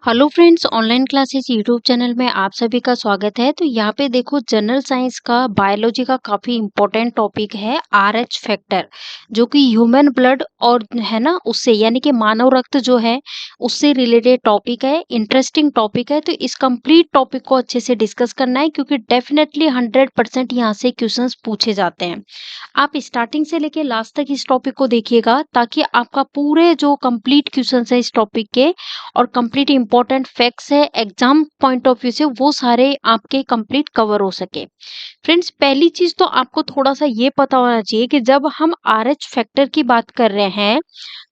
Hello friends, online classes YouTube channel में आप सभी का स्वागत है। तो यहाँ पे देखो, जनरल साइंस का बायोलॉजी का काफ़ी इम्पोर्टेंट टॉपिक है आरएच फैक्टर, जो कि ह्यूमन ब्लड और है ना उससे यानी कि मानव रक्त जो है उससे रिलेटेड टॉपिक है। इंटरेस्टिंग टॉपिक है, तो इस कंप्लीट टॉपिक को अच्छे से डिस्कस करना है क्योंकि डेफिनेटली 100% यहाँ से क्वेश्चंस पूछे जाते हैं। आप स्टार्टिंग से लेके लास्ट तक इस टॉपिक को देखिएगा ताकि आपका पूरे जो कंप्लीट क्वेश्चंस है इस टॉपिक के और कंप्लीट इंपॉर्टेंट फैक्ट्स है एग्जाम पॉइंट ऑफ व्यू से, वो सारे आपके कंप्लीट कवर हो सके। फ्रेंड्स, पहली चीज तो आपको थोड़ा सा ये पता होना चाहिए कि जब हम आरएच फैक्टर की बात कर रहे हैं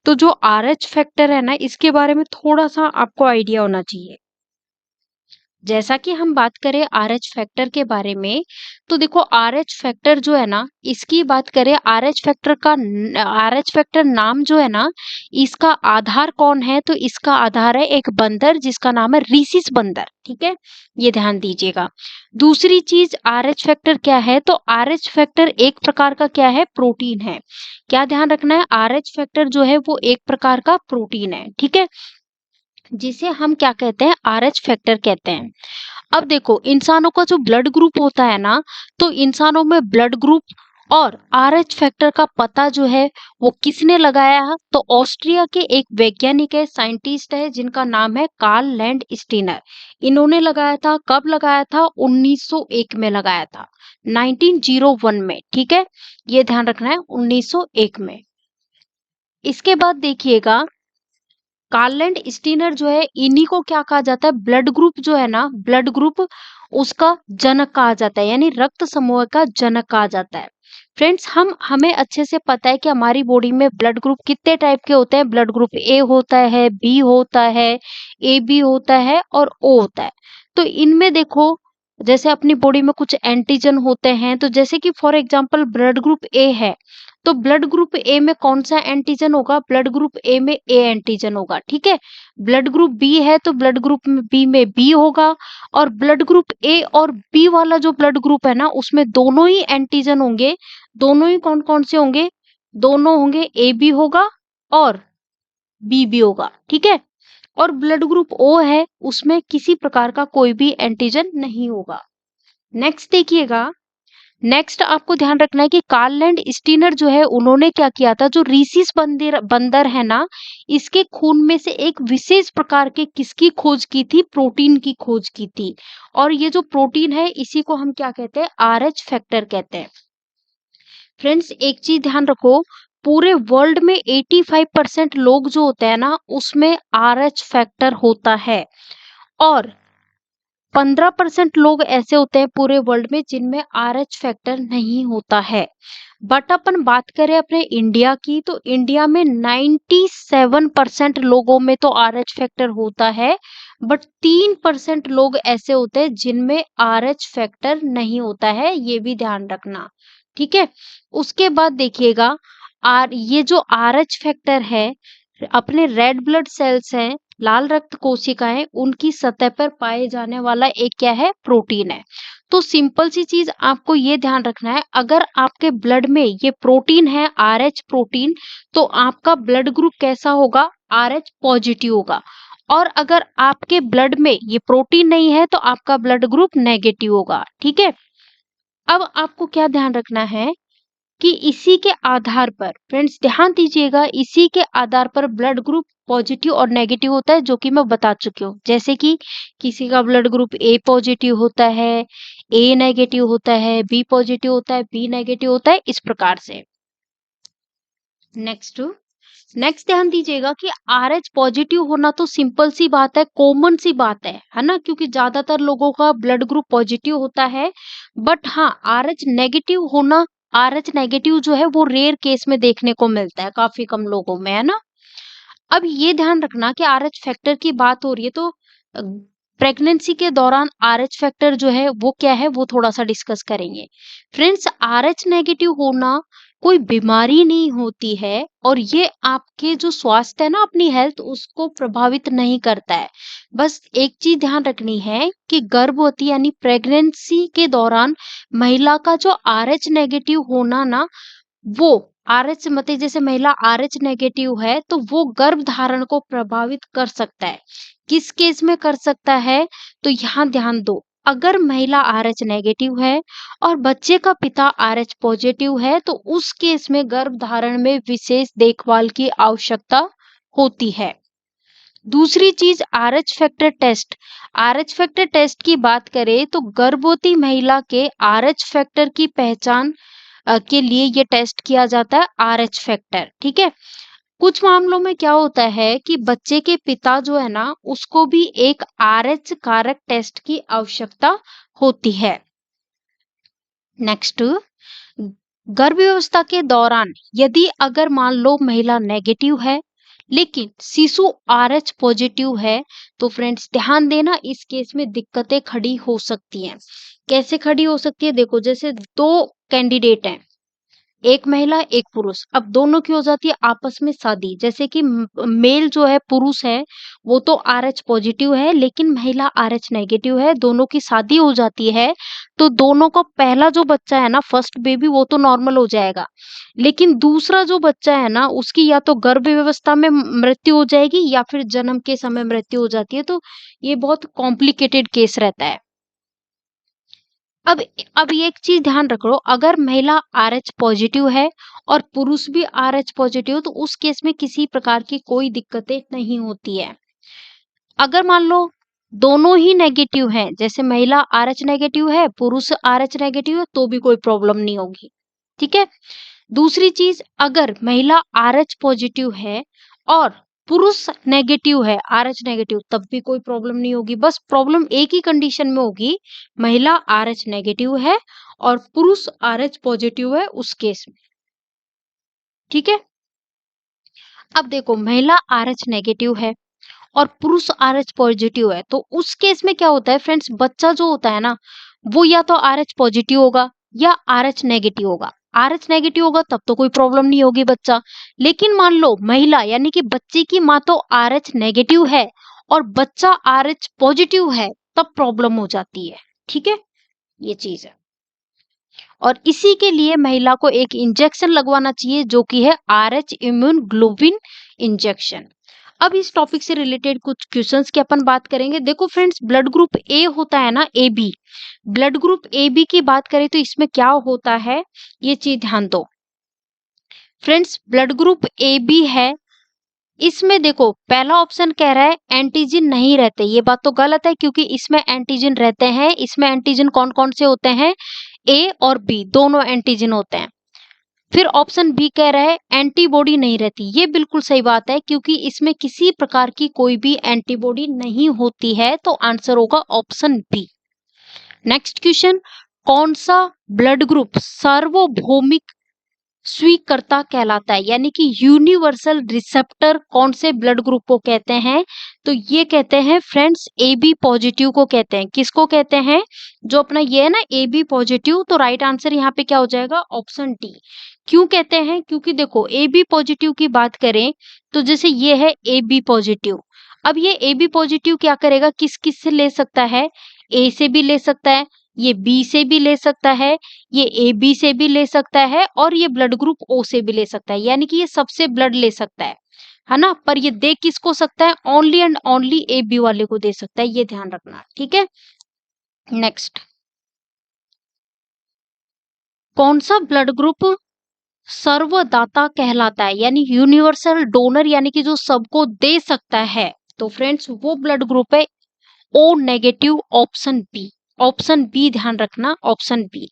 तो जो आरएच फैक्टर है ना, इसके बारे में थोड़ा सा आपको आइडिया होना चाहिए। जैसा कि हम बात करें आरएच फैक्टर के बारे में, तो देखो आरएच फैक्टर जो है ना, इसकी बात करें आरएच फैक्टर का आरएच फैक्टर नाम जो है ना, इसका आधार कौन है? तो इसका आधार है एक बंदर जिसका नाम है रीसिस बंदर। ठीक है, ये ध्यान दीजिएगा। दूसरी चीज, आरएच फैक्टर क्या है? तो आरएच फैक्टर एक प्रकार का क्या है? प्रोटीन है। क्या ध्यान रखना है? आरएच फैक्टर जो है वो एक प्रकार का प्रोटीन है। ठीक है, जिसे हम क्या कहते हैं? आरएच फैक्टर कहते हैं। अब देखो, इंसानों का जो ब्लड ग्रुप होता है ना, तो इंसानों में ब्लड ग्रुप और आरएच फैक्टर का पता जो है वो किसने लगाया है? तो ऑस्ट्रिया के एक वैज्ञानिक है, साइंटिस्ट है, जिनका नाम है कार्ल लैंड स्टीनर। इन्होंने लगाया था। कब लगाया था? 1901 में लगाया था, 1901 में। ठीक है, ये ध्यान रखना है, 1901 में। इसके बाद देखिएगा, कार्लैंड स्टीनर जो है, इन्हीं को क्या कहा जाता है? ब्लड ग्रुप जो है ना, ब्लड ग्रुप उसका जनक कहा जाता है, यानी रक्त समूह का जनक कहा जाता है। फ्रेंड्स, हमें अच्छे से पता है कि हमारी बॉडी में ब्लड ग्रुप कितने टाइप के होते हैं। ब्लड ग्रुप ए होता है, बी होता है, ए बी होता है और ओ होता है। तो इनमें देखो, जैसे अपनी बॉडी में कुछ एंटीजन होते हैं, तो जैसे कि फॉर एग्जांपल ब्लड ग्रुप ए है, तो ब्लड ग्रुप ए में कौन सा एंटीजन होगा? ब्लड ग्रुप ए में ए एंटीजन होगा। ठीक है, ब्लड ग्रुप बी है तो ब्लड ग्रुप बी में बी होगा। और ब्लड ग्रुप ए और बी वाला जो ब्लड ग्रुप है ना, उसमें दोनों ही एंटीजन होंगे। दोनों ही कौन कौन से होंगे? दोनों होंगे, ए बी होगा और बी भी होगा। ठीक है, और ब्लड ग्रुप ओ है, उसमें किसी प्रकार का कोई भी एंटीजन नहीं होगा। नेक्स्ट देखिएगा, नेक्स्ट आपको ध्यान रखना है कि कार्लैंड स्टीनर जो है, उन्होंने क्या किया था? जो रीसिस बंदर बंदर है ना, इसके खून में से एक विशेष प्रकार के किसकी खोज की थी? प्रोटीन की खोज की थी। और ये जो प्रोटीन है, इसी को हम क्या कहते हैं? आरएच फैक्टर कहते हैं। फ्रेंड्स, एक चीज ध्यान रखो, पूरे वर्ल्ड में 85% लोग जो होते हैं ना, उसमें आरएच फैक्टर होता है। और 15% लोग ऐसे होते हैं पूरे वर्ल्ड में जिनमें आरएच फैक्टर नहीं होता है। बट अपन बात करें अपने इंडिया की, तो इंडिया में 97% लोगों में तो आरएच फैक्टर होता है। बट 3% लोग ऐसे होते हैं जिनमें आरएच फैक्टर नहीं होता है, ये भी ध्यान रखना। ठीक है, उसके बाद देखिएगा, ये जो आरएच फैक्टर है, अपने रेड ब्लड सेल्स हैं, लाल रक्त कोशिकाएं, उनकी सतह पर पाए जाने वाला एक क्या है? प्रोटीन है। तो सिंपल सी चीज आपको ये ध्यान रखना है, अगर आपके ब्लड में ये प्रोटीन है आरएच प्रोटीन, तो आपका ब्लड ग्रुप कैसा होगा? आरएच पॉजिटिव होगा। और अगर आपके ब्लड में ये प्रोटीन नहीं है तो आपका ब्लड ग्रुप नेगेटिव होगा। ठीक है, अब आपको क्या ध्यान रखना है कि इसी के आधार पर, फ्रेंड्स ध्यान दीजिएगा, इसी के आधार पर ब्लड ग्रुप पॉजिटिव और नेगेटिव होता है, जो कि मैं बता चुकी हूँ। जैसे कि किसी का ब्लड ग्रुप ए पॉजिटिव होता है, ए नेगेटिव होता है, बी पॉजिटिव होता है, बी नेगेटिव होता है, इस प्रकार से। नेक्स्ट नेक्स्ट ध्यान दीजिएगा कि आरएच पॉजिटिव होना तो सिंपल सी बात है, कॉमन सी बात है ना, क्योंकि ज्यादातर लोगों का ब्लड ग्रुप पॉजिटिव होता है। बट हाँ, आरएच नेगेटिव होना, आरएच नेगेटिव जो है वो रेयर केस में देखने को मिलता है, काफी कम लोगों में, है ना। अब ये ध्यान रखना कि आरएच फैक्टर की बात हो रही है, तो प्रेगनेंसी के दौरान आरएच फैक्टर जो है वो क्या है, वो थोड़ा सा डिस्कस करेंगे। फ्रेंड्स, आरएच नेगेटिव होना कोई बीमारी नहीं होती है, और ये आपके जो स्वास्थ्य है ना, अपनी हेल्थ, उसको प्रभावित नहीं करता है। बस एक चीज ध्यान रखनी है कि गर्भवती यानी प्रेगनेंसी के दौरान महिला का जो आरएच नेगेटिव होना ना, वो आरएच मतलब जैसे महिला आरएच नेगेटिव है तो वो गर्भ धारण को प्रभावित कर सकता है। किस केस में कर सकता है? तो यहाँ ध्यान दो, अगर महिला RH नेगेटिव है और बच्चे का पिता RH पॉजिटिव है तो उस केस में गर्भधारण में विशेष देखभाल की आवश्यकता होती है। दूसरी चीज RH factor test. RH factor test की बात करें तो गर्भवती महिला के RH फैक्टर की पहचान के लिए ये टेस्ट किया जाता है, RH फैक्टर। ठीक है, कुछ मामलों में क्या होता है कि बच्चे के पिता जो है ना उसको भी एक RH कारक टेस्ट की आवश्यकता होती है। नेक्स्ट, गर्भावस्था के दौरान यदि अगर मान लो महिला नेगेटिव है लेकिन शिशु RH पॉजिटिव है तो फ्रेंड्स ध्यान देना, इस केस में दिक्कतें खड़ी हो सकती हैं। कैसे खड़ी हो सकती है? देखो, जैसे दो कैंडिडेट हैं, एक महिला एक पुरुष, अब दोनों की हो जाती है आपस में शादी। जैसे कि मेल जो है, पुरुष है, वो तो RH पॉजिटिव है लेकिन महिला RH नेगेटिव है, दोनों की शादी हो जाती है तो दोनों का पहला जो बच्चा है ना, फर्स्ट बेबी, वो तो नॉर्मल हो जाएगा, लेकिन दूसरा जो बच्चा है ना उसकी या तो गर्भ व्यवस्था में मृत्यु हो जाएगी या फिर जन्म के समय मृत्यु हो जाती है। तो ये बहुत कॉम्प्लिकेटेड केस रहता है। अब अब एक चीज ध्यान रखो, अगर महिला RH पॉजिटिव है और पुरुष भी RH पॉजिटिव तो उस केस में किसी प्रकार की कोई दिक्कतें नहीं होती है। अगर मान लो दोनों ही नेगेटिव हैं, जैसे महिला RH नेगेटिव है, पुरुष RH नेगेटिव है, तो भी कोई प्रॉब्लम नहीं होगी। ठीक है, दूसरी चीज, अगर महिला RH पॉजिटिव है और पुरुष नेगेटिव है, RH नेगेटिव, तब भी कोई प्रॉब्लम नहीं होगी। बस प्रॉब्लम एक ही कंडीशन में होगी, महिला RH नेगेटिव है और पुरुष RH पॉजिटिव है उस केस में। ठीक है, अब देखो, महिला RH नेगेटिव है और पुरुष RH पॉजिटिव है तो उस केस में क्या होता है फ्रेंड्स, बच्चा जो होता है ना वो या तो RH पॉजिटिव होगा या RH नेगेटिव होगा। RH नेगेटिव होगा तब तो कोई प्रॉब्लम नहीं होगी बच्चा, लेकिन मान लो महिला यानी कि बच्चे की माँ तो RH नेगेटिव है और बच्चा RH पॉजिटिव है, तब प्रॉब्लम हो जाती है। ठीक है, ये चीज है, और इसी के लिए महिला को एक इंजेक्शन लगवाना चाहिए जो कि है RH इम्यून ग्लोबिन इंजेक्शन। अब इस टॉपिक से रिलेटेड कुछ क्वेश्चंस की अपन बात करेंगे। देखो फ्रेंड्स, ब्लड ग्रुप ए होता है ना, AB, ब्लड ग्रुप AB की बात करें तो इसमें क्या होता है, ये चीज ध्यान दो फ्रेंड्स। ब्लड ग्रुप AB है, इसमें देखो पहला ऑप्शन कह रहा है एंटीजन नहीं रहते, ये बात तो गलत है क्योंकि इसमें एंटीजन रहते हैं। इसमें एंटीजन कौन कौन से होते हैं? A और B दोनों एंटीजन होते हैं। फिर ऑप्शन बी कह रहा है एंटीबॉडी नहीं रहती, ये बिल्कुल सही बात है क्योंकि इसमें किसी प्रकार की कोई भी एंटीबॉडी नहीं होती है, तो आंसर होगा ऑप्शन बी। नेक्स्ट क्वेश्चन, कौन सा ब्लड ग्रुप सार्वभौमिक स्वीकर्ता कहलाता है, यानी कि यूनिवर्सल रिसेप्टर कौन से ब्लड ग्रुप को कहते हैं? तो ये कहते हैं फ्रेंड्स AB पॉजिटिव को कहते हैं। किसको कहते हैं? जो अपना ये है ना AB पॉजिटिव, तो राइट आंसर यहाँ पे क्या हो जाएगा? Option D. क्यों कहते हैं? क्योंकि देखो AB पॉजिटिव की बात करें तो जैसे ये है AB पॉजिटिव, अब ये AB पॉजिटिव क्या करेगा, किस किस से ले सकता है? A से भी ले सकता है, ये B से भी ले सकता है, ये AB से भी ले सकता है और ये ब्लड ग्रुप O से भी ले सकता है, यानी कि ये सबसे ब्लड ले सकता है ना। पर ये दे किसको सकता है? ओनली एंड ओनली AB वाले को दे सकता है, ये ध्यान रखना। ठीक है, नेक्स्ट, कौन सा ब्लड ग्रुप सर्वदाता कहलाता है, यानी यूनिवर्सल डोनर, यानी कि जो सबको दे सकता है? तो फ्रेंड्स वो ब्लड ग्रुप है O negative, option B. Option B ध्यान रखना, ऑप्शन बी।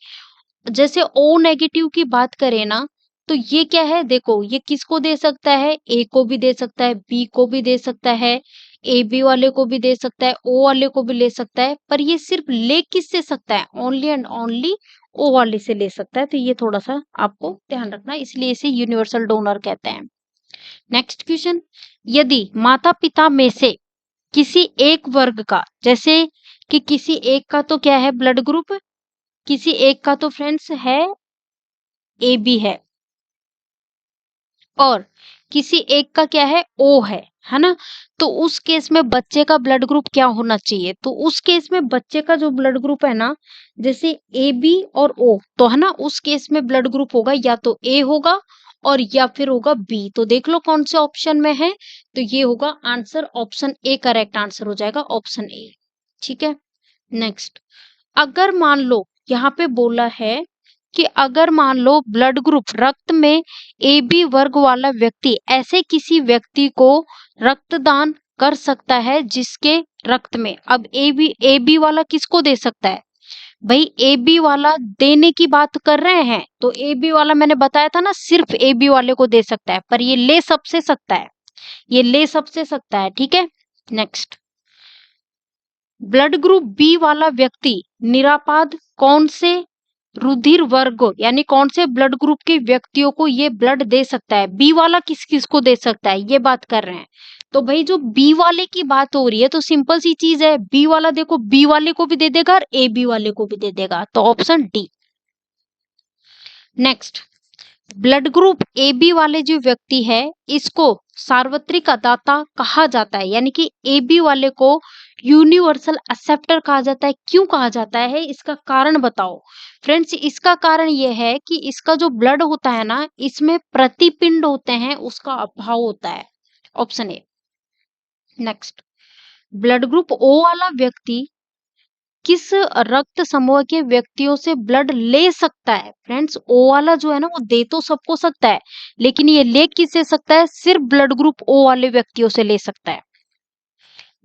जैसे O नेगेटिव की बात करें ना तो ये क्या है, देखो ये किसको दे सकता है? A को भी दे सकता है, B को भी दे सकता है, AB वाले को भी दे सकता है, O वाले को भी ले सकता है, पर ये सिर्फ ले किससे सकता है? ओनली एंड ओनली O वाले से ले सकता है। तो ये थोड़ा सा आपको ध्यान रखना, इसलिए इसे यूनिवर्सल डोनर कहते हैं। नेक्स्ट क्वेश्चन, यदि माता पिता में से किसी एक वर्ग का, जैसे कि किसी एक का तो क्या है ब्लड ग्रुप, किसी एक का तो फ्रेंड्स है AB है और किसी एक का क्या है? O है ना। तो उस केस में बच्चे का ब्लड ग्रुप क्या होना चाहिए? तो उस केस में बच्चे का जो ब्लड ग्रुप है ना, जैसे AB और O, तो है ना, उस केस में ब्लड ग्रुप होगा या तो A होगा और या फिर होगा बी। तो देख लो कौन से ऑप्शन में है, तो ये होगा answer option A correct answer हो जाएगा, ऑप्शन ए। ठीक है, नेक्स्ट, अगर मान लो यहाँ पे बोला है कि अगर मान लो ब्लड ग्रुप रक्त में ए बी वर्ग वाला व्यक्ति ऐसे किसी व्यक्ति को रक्तदान कर सकता है जिसके रक्त में, अब ए बी वाला किसको दे सकता है भाई, ए बी वाला देने की बात कर रहे हैं, तो ए बी वाला मैंने बताया था ना सिर्फ ए बी वाले को दे सकता है, पर ये ले सबसे सकता है, ये ले सबसे सकता है। ठीक है, नेक्स्ट, ब्लड ग्रुप बी वाला व्यक्ति निरापाद कौन से रुधिर वर्ग यानी कौन से ब्लड ग्रुप के व्यक्तियों को ये ब्लड दे सकता है, बी वाला किस किस को दे सकता है ये बात कर रहे हैं। तो भाई जो बी वाले की बात हो रही है तो सिंपल सी चीज है, बी वाला देखो बी वाले को भी दे देगा और ए बी वाले को भी दे देगा, तो option D. Next, blood group A B वाले जो व्यक्ति है इसको सार्वत्रिक दाता कहा जाता है, यानी कि ए बी वाले को यूनिवर्सल एक्सेप्टर कहा जाता है। क्यों कहा जाता है, इसका कारण बताओ। फ्रेंड्स, इसका कारण यह है कि इसका जो ब्लड होता है ना, इसमें प्रतिपिंड होते हैं, उसका अभाव होता है, option A. Next, blood group O वाला व्यक्ति किस रक्त समूह के व्यक्तियों से ब्लड ले सकता है। फ्रेंड्स, ओ वाला जो है ना वो दे तो सबको सकता है, लेकिन ये ले किससे सकता है, सिर्फ ब्लड ग्रुप ओ वाले व्यक्तियों से ले सकता है।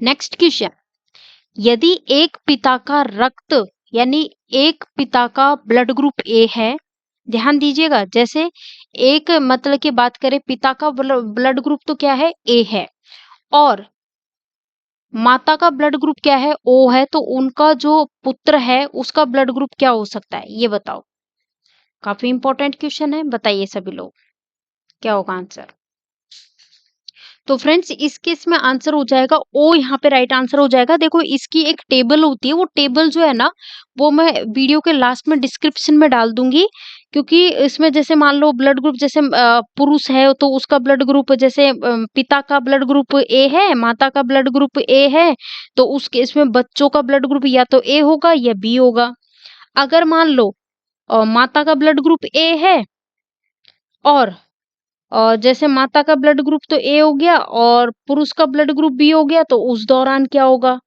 नेक्स्ट क्वेश्चन, यदि एक पिता का रक्त यानी एक पिता का ब्लड ग्रुप ए है, ध्यान दीजिएगा, जैसे एक मतलब की बात करें पिता का ब्लड ग्रुप तो क्या है, ए है, और माता का ब्लड ग्रुप क्या है, ओ है, तो उनका जो पुत्र है उसका ब्लड ग्रुप क्या हो सकता है, ये बताओ। काफी इंपॉर्टेंट क्वेश्चन है, बताइए सभी लोग क्या होगा आंसर। तो फ्रेंड्स इस केस में आंसर हो जाएगा ओ, यहाँ पे राइट आंसर हो जाएगा। देखो इसकी एक टेबल होती है, वो टेबल जो है ना वो मैं वीडियो के लास्ट में डिस्क्रिप्शन में डाल दूंगी, क्योंकि इसमें जैसे मान लो ब्लड ग्रुप जैसे पुरुष है तो उसका ब्लड ग्रुप जैसे पिता का ब्लड ग्रुप ए है, माता का ब्लड ग्रुप ए है, तो उस केस में बच्चों का ब्लड ग्रुप या तो ए होगा या बी होगा। अगर मान लो माता का ब्लड ग्रुप ए है और जैसे माता का ब्लड ग्रुप तो ए हो गया और पुरुष का ब्लड ग्रुप बी हो गया, तो उस दौरान क्या होगा।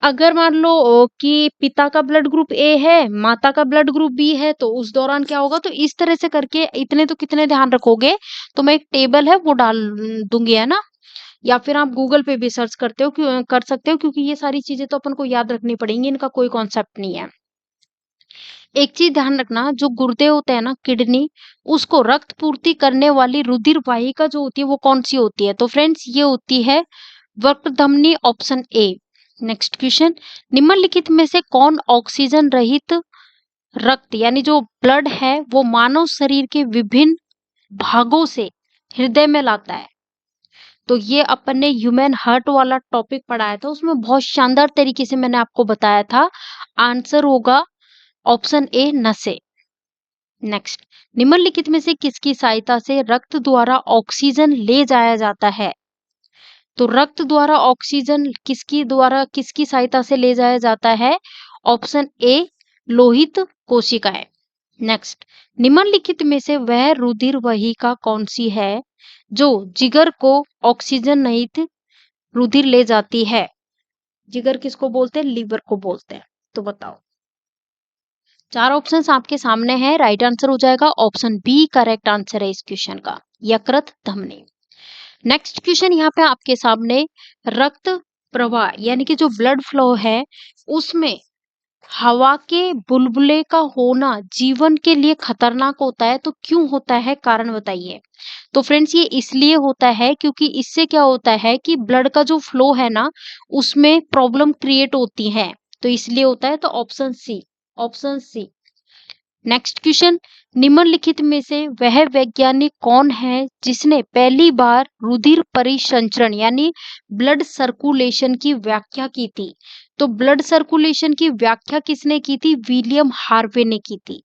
अगर मान लो कि पिता का ब्लड ग्रुप ए है, माता का ब्लड ग्रुप बी है, तो उस दौरान क्या होगा। तो इस तरह से करके इतने तो कितने ध्यान रखोगे, तो मैं एक टेबल है वो डाल दूंगी, है ना, या फिर आप गूगल पे भी सर्च करते हो कर सकते हो, क्योंकि ये सारी चीजें तो अपन को याद रखनी पड़ेंगी, इनका कोई कॉन्सेप्ट नहीं है। एक चीज ध्यान रखना, जो गुर्दे होते हैं ना, किडनी, उसको रक्त पूर्ति करने वाली रुधिर वाहिका जो होती है वो कौन सी होती है, तो फ्रेंड्स ये होती है वर्क धमनी, ऑप्शन ए। नेक्स्ट क्वेश्चन, निम्नलिखित में से कौन ऑक्सीजन रहित रक्त यानी जो ब्लड है वो मानव शरीर के विभिन्न भागों से हृदय में लाता है। तो ये अपन ने ह्यूमन हार्ट वाला टॉपिक पढ़ाया था, उसमें बहुत शानदार तरीके से मैंने आपको बताया था, आंसर होगा ऑप्शन ए नसें। नेक्स्ट, निम्नलिखित में से किसकी सहायता से रक्त द्वारा ऑक्सीजन ले जाया जाता है। तो रक्त द्वारा ऑक्सीजन किसकी सहायता से ले जाया जाता है, ऑप्शन ए लोहित कोशिकाएं। नेक्स्ट, निम्नलिखित में से वह रुधिर वाहिका कौन सी है जो जिगर को ऑक्सीजन रहित रुधिर ले जाती है। जिगर किसको बोलते हैं, लीवर को बोलते हैं, तो बताओ। चार ऑप्शंस आपके सामने हैं, राइट आंसर हो जाएगा ऑप्शन बी करेक्ट आंसर है इस क्वेश्चन का, यकृत धमनी। नेक्स्ट क्वेश्चन यहाँ पे आपके सामने, रक्त प्रवाह यानी कि जो ब्लड फ्लो है उसमें हवा के बुलबुले का होना जीवन के लिए खतरनाक होता है, तो क्यों होता है, कारण बताइए। तो फ्रेंड्स ये इसलिए होता है क्योंकि इससे क्या होता है कि ब्लड का जो फ्लो है ना उसमें प्रॉब्लम क्रिएट होती है, तो इसलिए होता है, तो option C, option C. Next question, निम्नलिखित में से वह वैज्ञानिक कौन है जिसने पहली बार रुधिर परिसंचरण यानी ब्लड सर्कुलेशन की व्याख्या की थी। तो ब्लड सर्कुलेशन की व्याख्या किसने की थी, विलियम हार्वे ने की थी।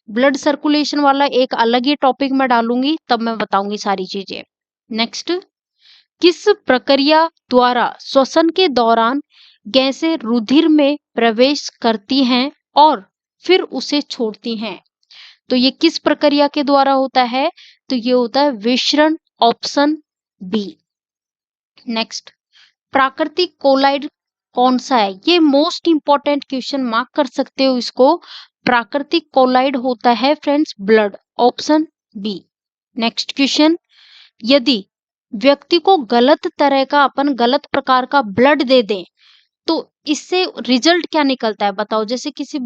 ब्लड सर्कुलेशन वाला एक अलग ही टॉपिक में डालूंगी, तब मैं बताऊंगी सारी चीजें। नेक्स्ट, किस प्रक्रिया द्वारा श्वसन के दौरान गैसें रुधिर में प्रवेश करती हैं और फिर उसे छोड़ती हैं। तो ये किस प्रक्रिया के द्वारा होता है, तो ये होता है विषरण, ऑप्शन बी। नेक्स्ट, प्राकृतिक कोलाइड कौन सा है? ये मोस्ट इंपॉर्टेंट क्वेश्चन, मार्क कर सकते हो इसको। प्राकृतिक कोलाइड होता है friends blood, option B. Next question, यदि व्यक्ति को गलत तरह का, अपन गलत प्रकार का ब्लड दे दें तो इससे रिजल्ट क्या निकलता है बताओ। जैसे किसी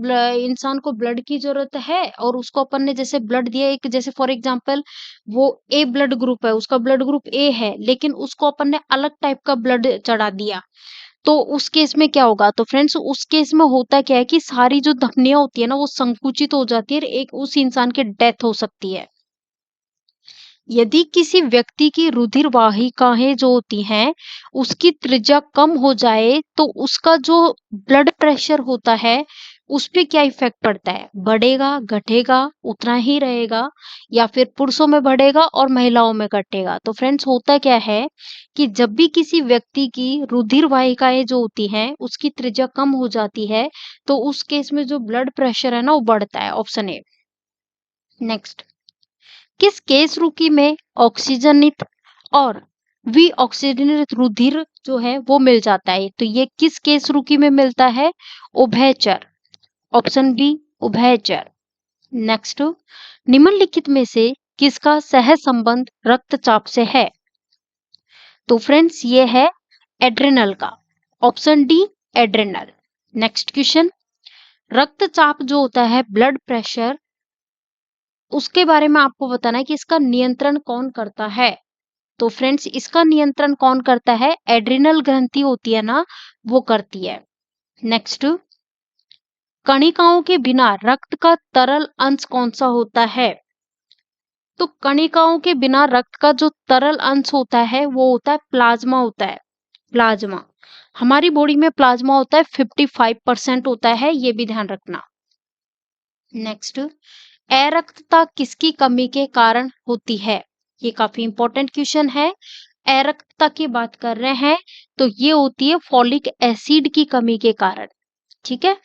इंसान को ब्लड की जरूरत है और उसको अपन ने जैसे ब्लड दिया, एक जैसे फॉर एग्जांपल वो ए ब्लड ग्रुप है, उसका ब्लड ग्रुप ए है, लेकिन उसको अपन ने अलग टाइप का ब्लड चढ़ा दिया, तो उस केस में क्या होगा? तो फ्रेंड्स उस केस में होता क्या है कि सारी जो धमनियां होती है ना वो संकुचित हो जाती है और एक उस इंसान की डेथ हो सकती है। यदि किसी व्यक्ति की रुधिर वाहिकाएं जो होती हैं उसकी त्रिज्या कम हो जाए तो उसका जो ब्लड प्रेशर होता है उस पे क्या इफेक्ट पड़ता है? बढ़ेगा, घटेगा, उतना ही रहेगा, या फिर पुरुषों में बढ़ेगा और महिलाओं में घटेगा? तो फ्रेंड्स होता क्या है कि जब भी किसी व्यक्ति की रुधिर वाहिकाएं जो होती हैं उसकी त्रिज्या कम हो जाती है तो उस केस में जो ब्लड प्रेशर है ना वो बढ़ता है, ऑप्शन ए। नेक्स्ट, किस केस रुकी में ऑक्सीजनित और विऑक्सीजनित रुधिर जो है वो मिल जाता है? तो ये किस केस रुकी में मिलता है? उभयचर, ऑप्शन बी उभयचर। नेक्स्ट, निम्नलिखित में से किसका सह संबंध रक्तचाप से है? तो फ्रेंड्स ये है एड्रेनल का, option D adrenal. Next question, रक्तचाप जो होता है ब्लड प्रेशर, उसके बारे में आपको बताना है कि इसका नियंत्रण कौन करता है? तो फ्रेंड्स इसका नियंत्रण कौन करता है? एड्रिनल ग्रंथि होती है ना वो करती है। नेक्स्ट, कणिकाओं के बिना रक्त का तरल अंश कौन सा होता है? तो कणिकाओं के बिना रक्त का जो तरल अंश होता है वो होता है प्लाज्मा, होता है प्लाज्मा। हमारी बॉडी में प्लाज्मा होता है 55% होता है, ये भी ध्यान रखना। नेक्स्ट, अरक्तता किसकी कमी के कारण होती है? ये काफी इंपॉर्टेंट क्वेश्चन है। अरक्तता की बात कर रहे हैं तो ये होती है फॉलिक एसिड की कमी के कारण, ठीक है,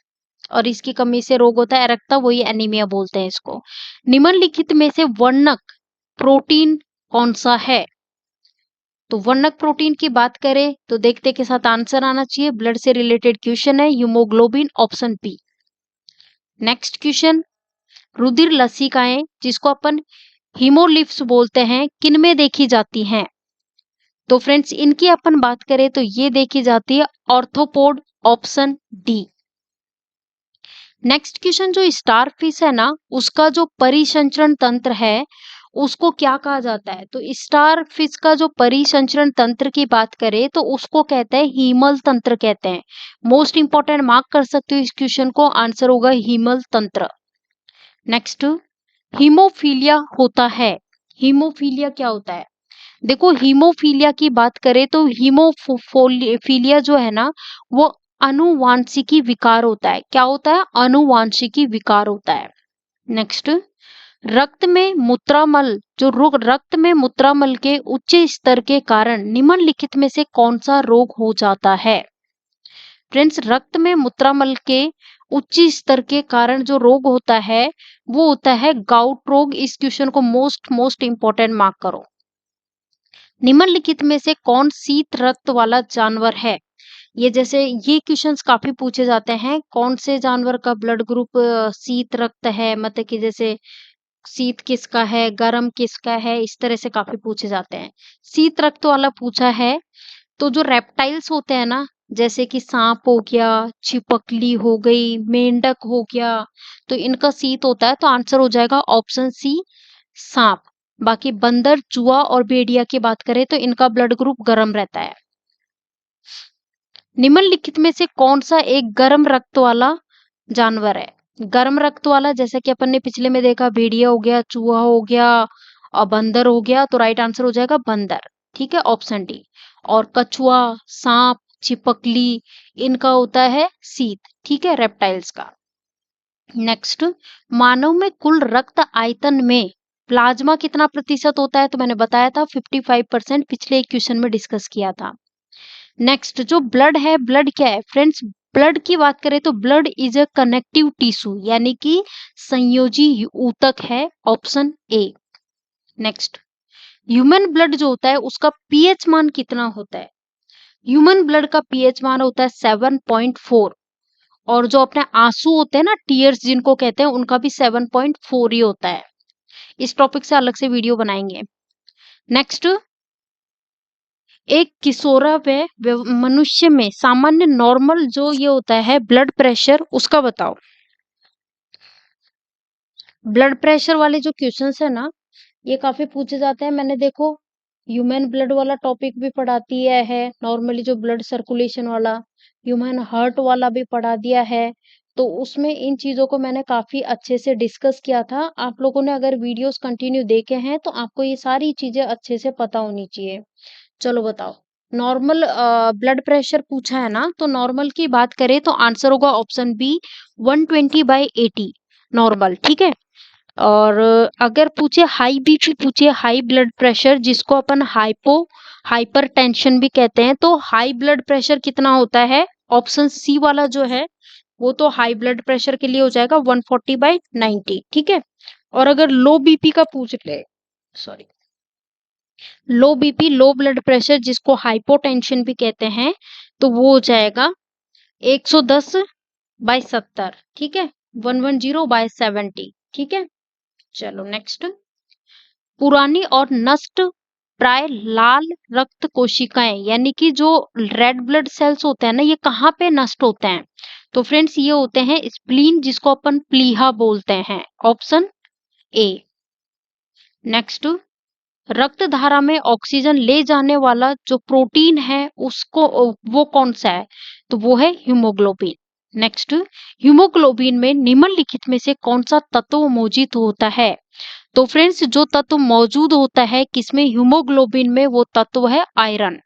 और इसकी कमी से रोग होता है अरक्तता, वही एनीमिया बोलते हैं इसको। निम्नलिखित में से वर्णक प्रोटीन कौन सा है? तो वर्णक प्रोटीन की बात करें तो देखते के साथ आंसर आना चाहिए, ब्लड से रिलेटेड क्वेश्चन है, haemoglobin, option B. Next question, रुधिर लसिकाएं जिसको अपन हीमोलिफ्स बोलते हैं किन में देखी जाती हैं? तो फ्रेंड्स इनकी अपन बात करें तो ये देखी जाती है arthropod, option D. Next question, जो स्टार फिश है ना उसका जो परिसंचरण तंत्र है उसको क्या कहा जाता है? तो स्टार फिश का जो परिसंचरण तंत्र की बात करें तो उसको कहते हैं हीमल तंत्र कहते हैं। मोस्ट इंपॉर्टेंट, मार्क कर सकते हो इस क्वेश्चन को, आंसर होगा हीमल तंत्र। नेक्स्ट, हीमोफीलिया होता है, हीमोफीलिया क्या होता है? देखो हीमोफीलिया की बात करें तो हीमोफीलिया जो है ना वो अनुवांशिकी विकार होता है। क्या होता है? अनुवांशिकी विकार होता है। नेक्स्ट, रक्त में मूत्रामल, जो रोग रक्त में मूत्रामल के उच्च स्तर के कारण निम्नलिखित में से कौन सा रोग हो जाता है? फ्रेंड्स रक्त में मूत्रामल के उच्च स्तर के कारण जो रोग होता है वो होता है गाउट रोग। इस क्वेश्चन को मोस्ट इंपॉर्टेंट मार्क करो। निम्नलिखित में से कौन शीत रक्त वाला जानवर है? ये जैसे ये क्वेश्चंस काफी पूछे जाते हैं, कौन से जानवर का ब्लड ग्रुप शीत रक्त है, मतलब कि जैसे शीत किसका है, गर्म किसका है, इस तरह से काफी पूछे जाते हैं। शीत रक्त वाला पूछा है तो जो रेप्टाइल्स होते हैं ना जैसे कि सांप हो गया, छिपकली हो गई, मेंढक हो गया, तो इनका शीत होता है, तो आंसर हो जाएगा ऑप्शन सी सांप। बाकी बंदर, चूहा और भेड़िया की बात करें तो इनका ब्लड ग्रुप गर्म रहता है। निम्नलिखित में से कौन सा एक गर्म रक्त वाला जानवर है? गर्म रक्त वाला जैसे कि अपन ने पिछले में देखा, भेड़िया हो गया, चूहा हो गया और बंदर हो गया, तो राइट आंसर हो जाएगा बंदर, ठीक है, ऑप्शन डी। और कछुआ, सांप, छिपकली, इनका होता है शीत, ठीक है, रेप्टाइल्स का। नेक्स्ट, मानव में कुल रक्त आयतन में प्लाज्मा कितना प्रतिशत होता है? तो मैंने बताया था 55%, पिछले एक क्वेश्चन में डिस्कस किया था। नेक्स्ट, जो ब्लड है, ब्लड क्या है फ्रेंड्स? ब्लड की बात करें तो blood is a connective tissue, यानी कि संयोजी ऊतक है, option A. Next, human blood जो होता है उसका पीएच मान कितना होता है? ह्यूमन ब्लड का पीएच मान होता है 7.4, और जो अपने आंसू होते हैं ना, टीयर्स जिनको कहते हैं, उनका भी 7.4 ही होता है। इस टॉपिक से अलग से वीडियो बनाएंगे। नेक्स्ट, एक किशोरावय मनुष्य में सामान्य नॉर्मल जो ये होता है ब्लड प्रेशर, उसका बताओ। ब्लड प्रेशर वाले जो क्वेश्चंस है ना, ये काफी पूछे जाते हैं। मैंने देखो ह्यूमन ब्लड वाला टॉपिक भी पढ़ा दिया है, नॉर्मली जो ब्लड सर्कुलेशन वाला, ह्यूमन हार्ट वाला भी पढ़ा दिया है। तो उसमें इन चीजों को मैंने काफी अच्छे से डिस्कस किया था। आप लोगों ने अगर वीडियोस कंटिन्यू देखे हैं तो आपको ये सारी चीजें अच्छे से पता होनी चाहिए। चलो बताओ, नॉर्मल ब्लड प्रेशर पूछा है ना, तो नॉर्मल की बात करें तो आंसर होगा ऑप्शन बी, 120/80 नॉर्मल, ठीक है। और अगर पूछे हाई बीपी, पूछे हाई ब्लड प्रेशर, जिसको अपन हाइपरटेंशन भी कहते हैं, तो हाई ब्लड प्रेशर कितना होता है? ऑप्शन सी वाला जो है वो तो हाई ब्लड प्रेशर के लिए हो जाएगा 140/90, ठीक है। और अगर लो बीपी का पूछ ले, सॉरी, लो बीपी लो ब्लड प्रेशर जिसको हाइपोटेंशन भी कहते हैं, तो वो हो जाएगा 110/70, ठीक है, 110/70, ठीक है। चलो नेक्स्ट, पुरानी और नष्ट प्राय लाल रक्त कोशिकाएं, यानी कि जो रेड ब्लड सेल्स होते हैं ना, ये कहाँ पे नष्ट होते हैं? तो फ्रेंड्स ये होते हैं स्प्लीन, जिसको अपन प्लीहा बोलते हैं, ऑप्शन ए। नेक्स्ट, रक्त धारा में ऑक्सीजन ले जाने वाला जो प्रोटीन है उसको वो कौन सा है? तो वो है हीमोग्लोबिन। नेक्स्ट, हीमोग्लोबिन में निम्नलिखित में से कौन सा तत्व मौजूद होता है? तो फ्रेंड्स जो तत्व मौजूद होता है किसमें? हीमोग्लोबिन में, वो तत्व है iron.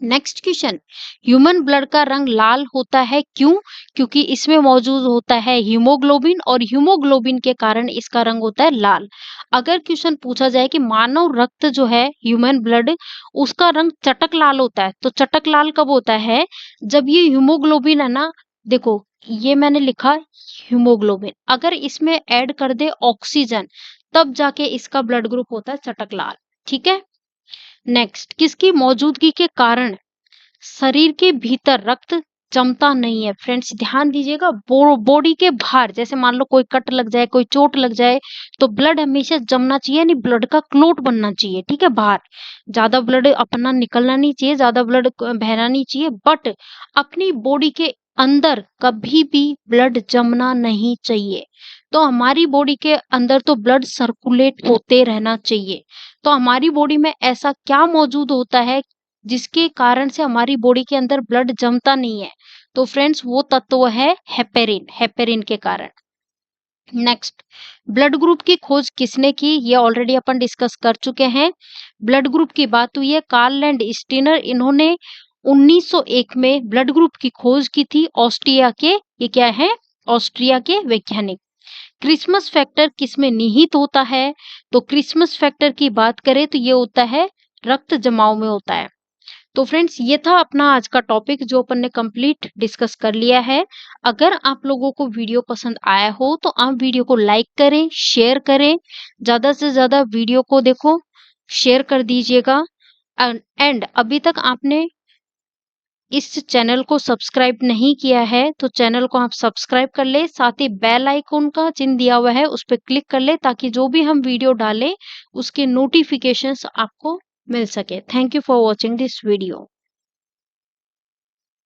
Next question, human blood का रंग लाल होता है क्यों? क्योंकि इसमें मौजूद होता है हीमोग्लोबिन, और हीमोग्लोबिन के कारण इसका रंग होता है लाल। अगर क्वेश्चन पूछा जाए कि मानव रक्त जो है ह्यूमन ब्लड, उसका रंग चटक लाल होता है, तो चटक लाल कब होता है? जब ये हीमोग्लोबिन है ना, देखो ये मैंने लिखा हीमोग्लोबिन, अगर इसमें ऐड कर दे ऑक्सीजन, तब जाके इसका ब्लड ग्रुप होता है चटक लाल, ठीक है। नेक्स्ट, किसकी मौजूदगी के कारण शरीर के भीतर रक्त जमता नहीं है? फ्रेंड्स ध्यान दीजिएगा, बॉडी के बाहर, जैसे मान लो कोई कट लग जाए, कोई चोट लग जाए, तो ब्लड हमेशा जमना चाहिए, यानी ब्लड का क्लोट बनना चाहिए, ठीक है, बाहर। ज्यादा ब्लड अपना निकलना नहीं चाहिए, ज्यादा ब्लड बहना नहीं चाहिए, बट अपनी बॉडी के अंदर कभी भी ब्लड जमना नहीं चाहिए। तो हमारी बॉडी के अंदर तो ब्लड सर्कुलेट होते रहना चाहिए। तो हमारी बॉडी में ऐसा क्या मौजूद होता है जिसके कारण से हमारी बॉडी के अंदर ब्लड जमता नहीं है? तो फ्रेंड्स वो तत्व है हेपेरिन, हेपेरिन के कारण। नेक्स्ट, ब्लड ग्रुप की खोज किसने की? ये ऑलरेडी अपन डिस्कस कर चुके हैं। ब्लड ग्रुप की बात हुई है, कार्ल लैंड स्टीनर, इन्होंने 1901 में ब्लड ग्रुप की खोज की थी, ऑस्ट्रिया के, ये क्या है, ऑस्ट्रिया के वैज्ञानिक। क्रिसमस फैक्टर किसमें निहित होता है? तो क्रिसमस फैक्टर की बात करें तो ये होता है रक्त जमाव में होता है। तो फ्रेंड्स ये था अपना आज का टॉपिक जो अपन ने कंप्लीट डिस्कस कर लिया है। अगर आप लोगों को वीडियो पसंद आया हो तो आप वीडियो को लाइक करें, शेयर करें, ज्यादा से ज्यादा वीडियो को देखो, शेयर कर दीजिएगा। एंड अभी तक आपने इस चैनल को सब्सक्राइब नहीं किया है तो चैनल को आप सब्सक्राइब कर ले, साथ ही बेल आइकॉन का चिन्ह दिया हुआ है उस पर क्लिक कर ले, ताकि जो भी हम वीडियो डालें उसके नोटिफिकेशंस आपको मिल सके। Thank you for watching this video.